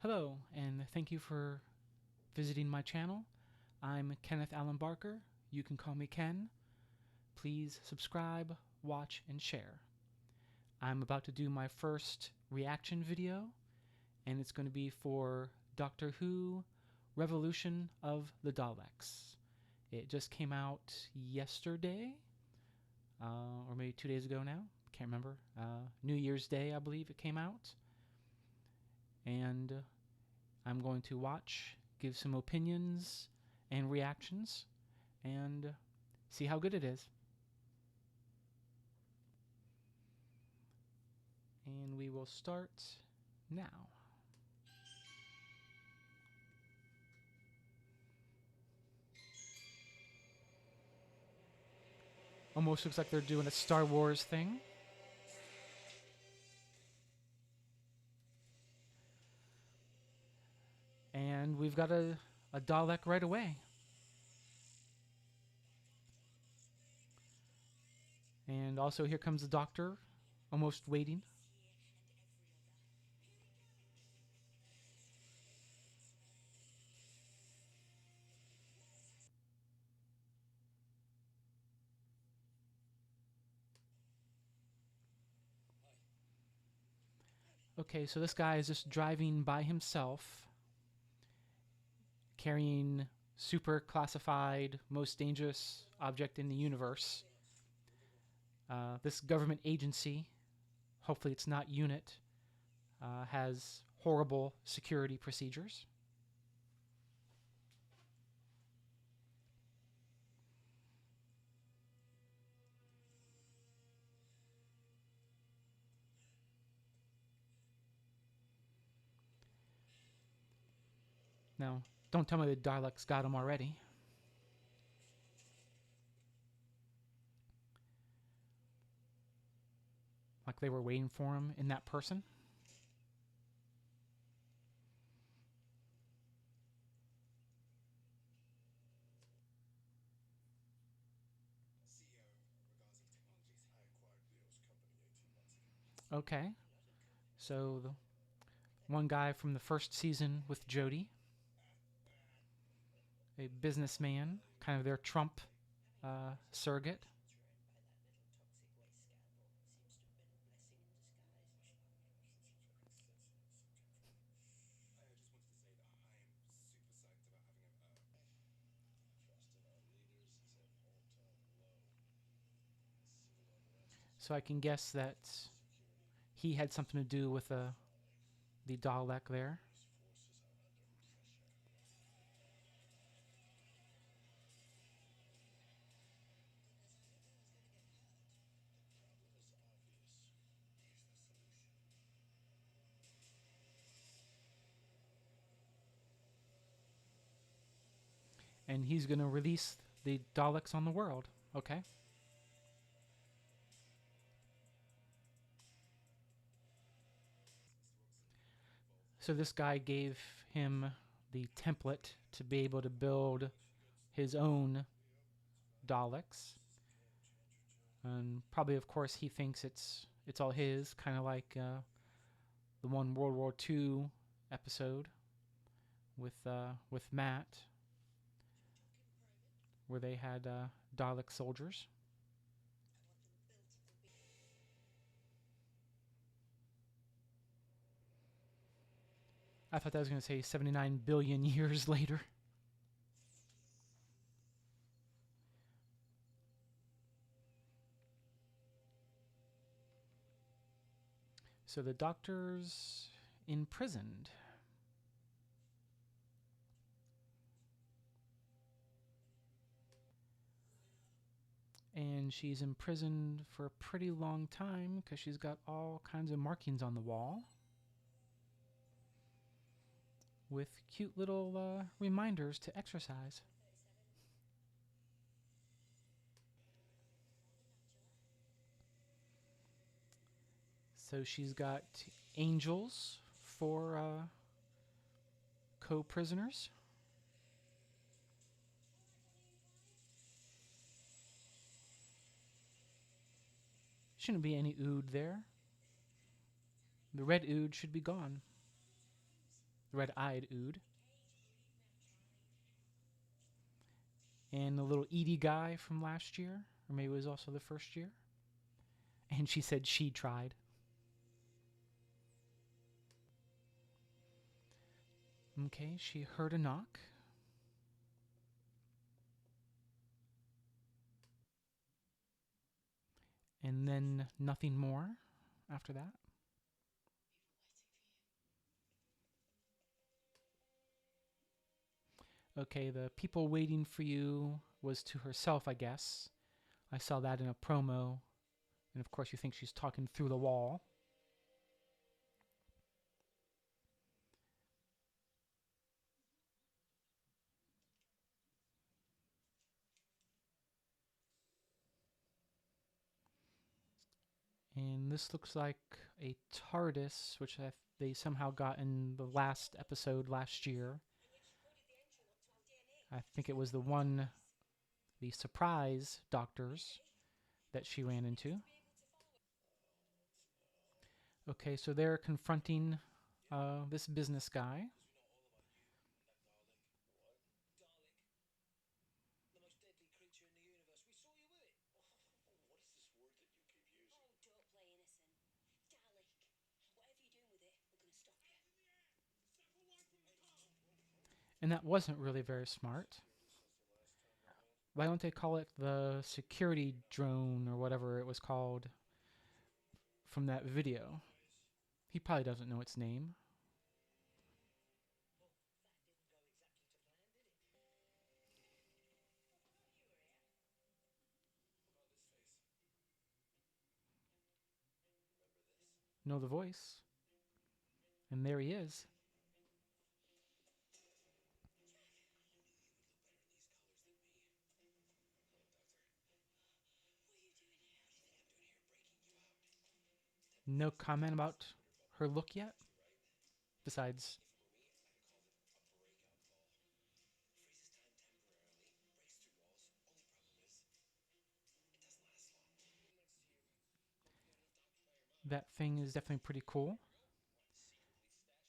Hello, and thank you for visiting my channel. I'm Kenneth Allen Barker. You can call me Ken. Please subscribe, watch, and share. I'm about to do my first reaction video, and it's going to be for Doctor Who Revolution of the Daleks. It just came out yesterday, or maybe 2 days ago now. Can't remember. New Year's Day, I believe it came out. And I'm going to watch, give some opinions and reactions, and see how good it is. And we will start now. Almost looks like they're doing a Star Wars thing. And we've got a Dalek right away. And also here comes the Doctor, almost waiting. Okay, so this guy is just driving by himself, carrying super classified, most dangerous object in the universe. This government agency, hopefully it's not UNIT, has horrible security procedures. Now, don't tell me the Daleks got him already. Like they were waiting for him in that person. Okay, so the one guy from the first season with Jodie, a businessman, kind of their Trump surrogate. So I can guess that he had something to do with the Dalek there. And he's going to release the Daleks on the world. Okay. So this guy gave him the template to be able to build his own Daleks. And probably, of course, he thinks it's all his, kind of like the one World War II episode with Matt, where they had Dalek soldiers. I thought that was going to say 79 billion years later. So the Doctor's imprisoned. And she's imprisoned for a pretty long time because she's got all kinds of markings on the wall with cute little reminders to exercise. So she's got angels for co-prisoners. Shouldn't be any ood there. The red ood should be gone. red-eyed Ood, and the little Edie guy from last year, or maybe it was also the first year. And she said she tried. Okay, she heard a knock. And then nothing more after that. Okay, the people waiting for you was to herself, I guess. I saw that in a promo. And of course, you think she's talking through the wall. And this looks like a TARDIS, which they somehow got in the last episode last year. I think it was the surprise doctors that she ran into. Okay, so they're confronting this business guy. And that wasn't really very smart. Why don't they call it the security drone or whatever it was called from that video? He probably doesn't know its name. Know the voice. And there he is. No comment about her look yet? Besides, that thing is definitely pretty cool.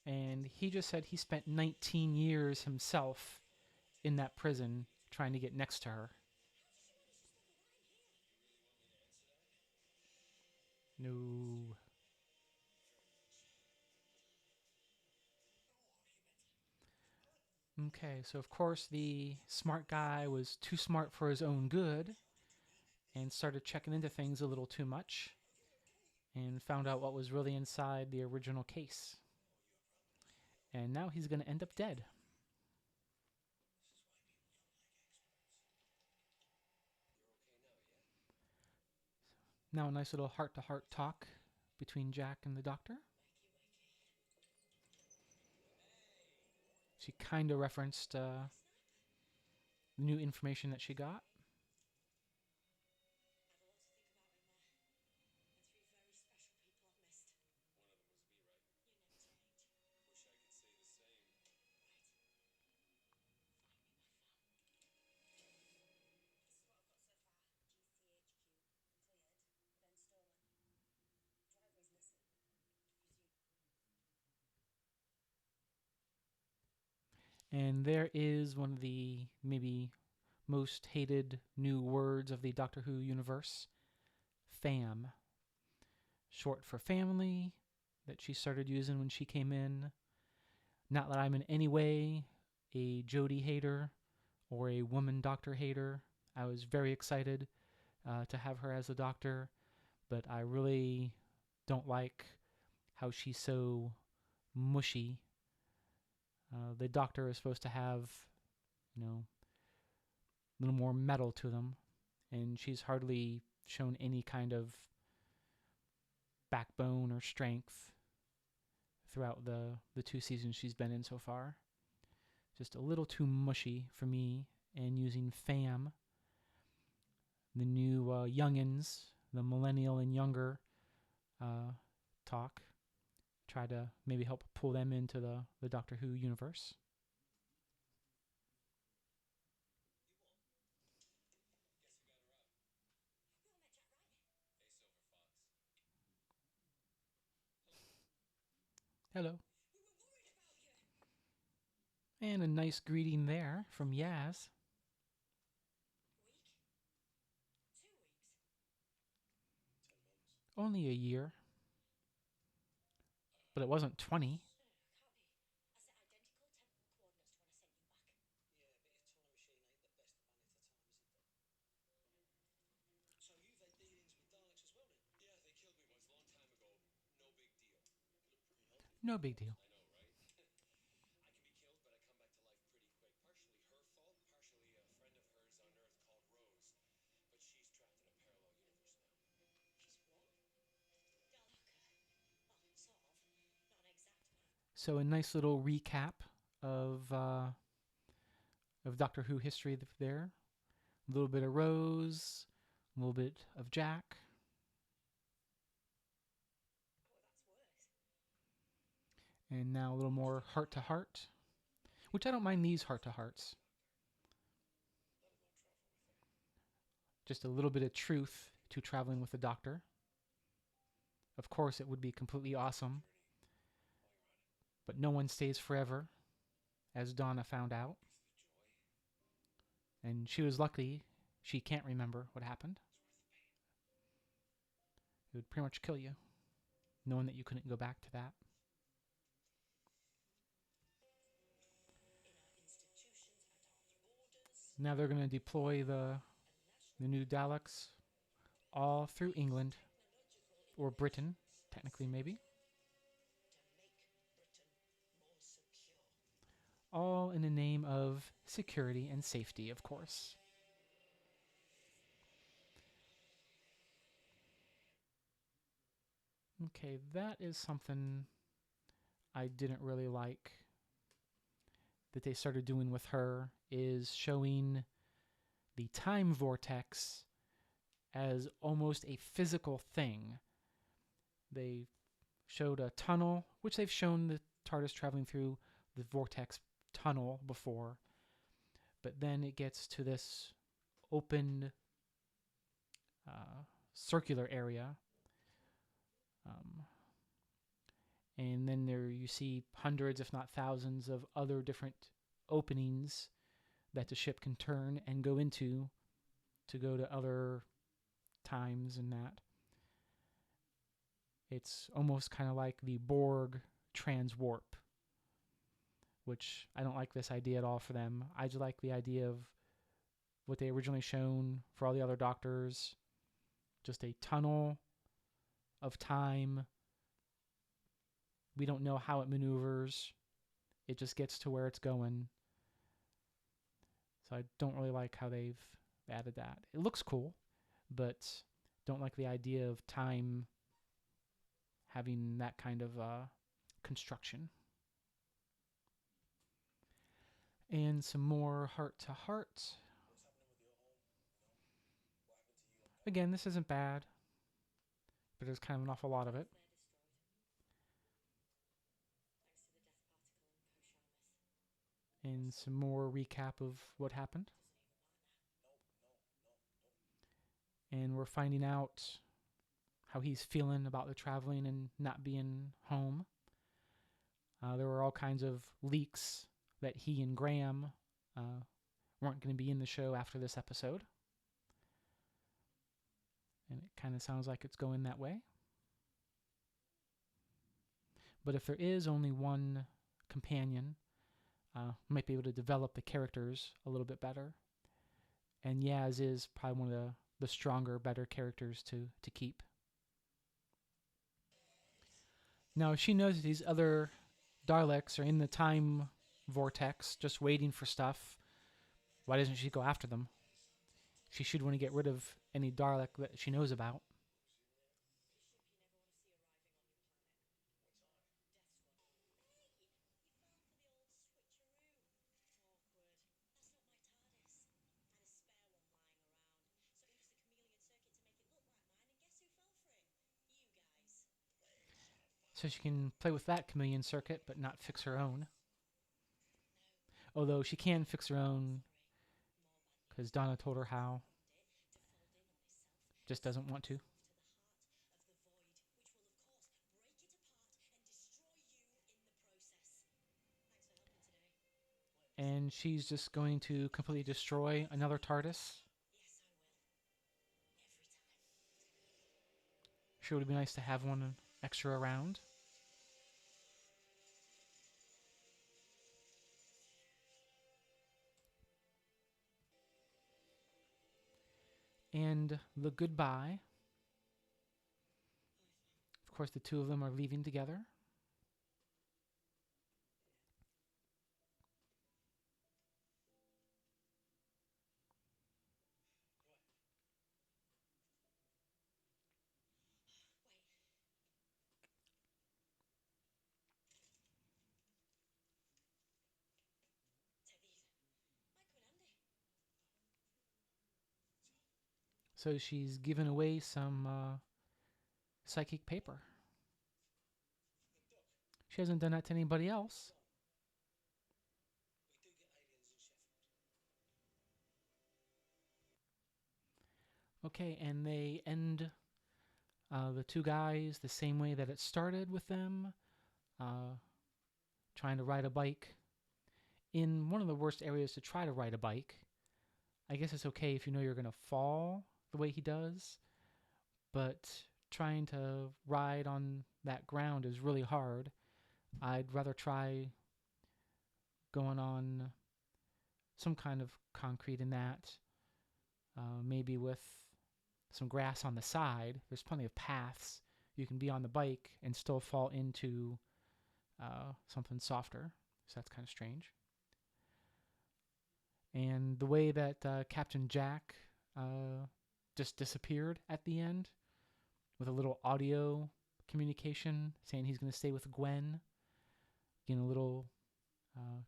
And he just said he spent 19 years himself in that prison trying to get next to her. No. Okay, so of course the smart guy was too smart for his own good and started checking into things a little too much and found out what was really inside the original case. And now he's going to end up dead. Now, a nice little heart to heart talk between Jack and the doctor. She kind of referenced new information that she got. And there is one of the maybe most hated new words of the Doctor Who universe, fam. Short for family, that she started using when she came in. Not that I'm in any way a Jodie hater or a woman doctor hater. I was very excited to have her as a doctor, but I really don't like how she's so mushy. The doctor is supposed to have, a little more metal to them, and she's hardly shown any kind of backbone or strength throughout the two seasons she's been in so far. Just a little too mushy for me, and using fam, the new youngins, the millennial and younger uh, talk, try to maybe help pull them into the Doctor Who universe. Hello. And a nice greeting there from Yaz. Only a year, but it wasn't 20. No big deal. So a nice little recap of uh, of Doctor Who history there. A little bit of Rose, a little bit of Jack, and now a little more heart to heart, which I don't mind these heart to hearts. Just a little bit of truth to traveling with the Doctor. Of course, it would be completely awesome, but no one stays forever, as Donna found out. And she was lucky she can't remember what happened. It would pretty much kill you, knowing that you couldn't go back to that. Now they're going to deploy the new Daleks all through England, or Britain, technically maybe. All in the name of security and safety, of course. Okay, that is something I didn't really like that they started doing with her, is showing the time vortex as almost a physical thing. They showed a tunnel, which they've shown the TARDIS traveling through the vortex tunnel before, but then it gets to this open circular area, and then there you see hundreds, if not thousands, of other different openings that the ship can turn and go into to go to other times and that. It's almost kind of like the Borg transwarp, which I don't like this idea at all for them. I just like the idea of what they originally shown for all the other Doctors, just a tunnel of time. We don't know how it maneuvers. It just gets to where it's going. So I don't really like how they've added that. It looks cool, but don't like the idea of time having that kind of construction. And some more heart to heart. Again, this isn't bad, but there's kind of an awful lot of it. And some more recap of what happened. And we're finding out how he's feeling about the traveling and not being home. There were all kinds of leaks that he and Graham weren't going to be in the show after this episode. And it kind of sounds like it's going that way. But if there is only one companion, might be able to develop the characters a little bit better. And Yaz is probably one of the stronger, better characters to keep. Now, if she knows that these other Daleks are in the time vortex, just waiting for stuff, why doesn't she go after them? She should want to get rid of any Dalek that she knows about. So she can play with that chameleon circuit, but not fix her own. Although she can fix her own, because Donna told her how. Just doesn't want to. And she's just going to completely destroy another TARDIS. Sure would be nice to have one extra around. And the goodbye. Of course, the two of them are leaving together. So she's given away some psychic paper. She hasn't done that to anybody else. Okay, and they end the two guys the same way that it started with them, trying to ride a bike in one of the worst areas to try to ride a bike. I guess it's okay if you know you're going to fall the way he does, but trying to ride on that ground is really hard. I'd rather try going on some kind of concrete in that, maybe with some grass on the side. There's plenty of paths. You can be on the bike and still fall into something softer. So that's kind of strange. And the way that Captain Jack just disappeared at the end with a little audio communication saying he's going to stay with Gwen, getting a little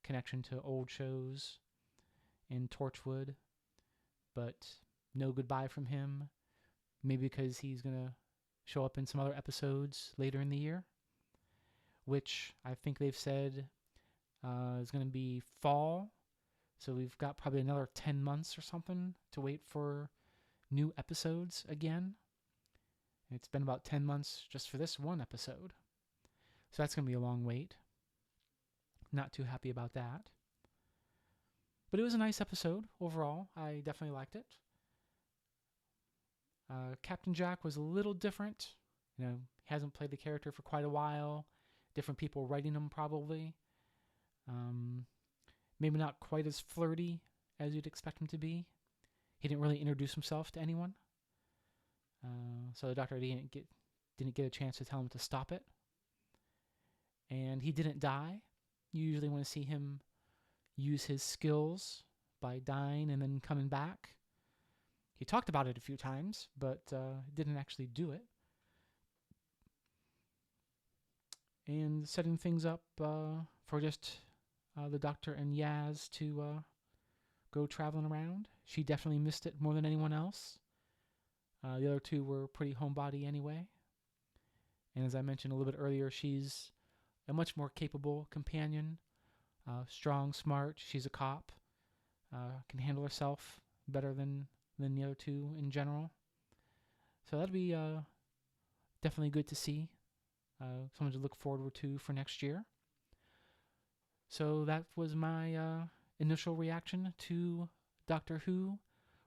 connection to old shows in Torchwood, but no goodbye from him. Maybe because he's going to show up in some other episodes later in the year, which I think they've said is going to be fall. So we've got probably another 10 months or something to wait for new episodes again. It's been about 10 months just for this one episode. So that's going to be a long wait. Not too happy about that. But it was a nice episode overall. I definitely liked it. Captain Jack was a little different. You know, he hasn't played the character for quite a while. Different people writing him probably. Maybe not quite as flirty as you'd expect him to be. He didn't really introduce himself to anyone. So the Doctor didn't get a chance to tell him to stop it. And he didn't die. You usually want to see him use his skills by dying and then coming back. He talked about it a few times, but didn't actually do it. And setting things up for just the Doctor and Yaz to go traveling around. She definitely missed it more than anyone else. The other two were pretty homebody anyway. And as I mentioned a little bit earlier, she's a much more capable companion. Strong, smart. She's a cop. Can handle herself better than the other two in general. So that'd be definitely good to see. Someone to look forward to for next year. So that was my initial reaction to Doctor Who,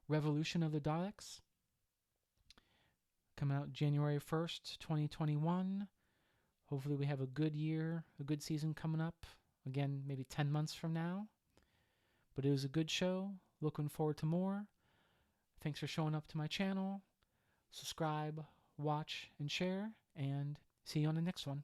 Revolution of the Daleks. Coming out January 1st, 2021. Hopefully we have a good year, a good season coming up. Again, maybe 10 months from now. But it was a good show. Looking forward to more. Thanks for showing up to my channel. Subscribe, watch, and share. And see you on the next one.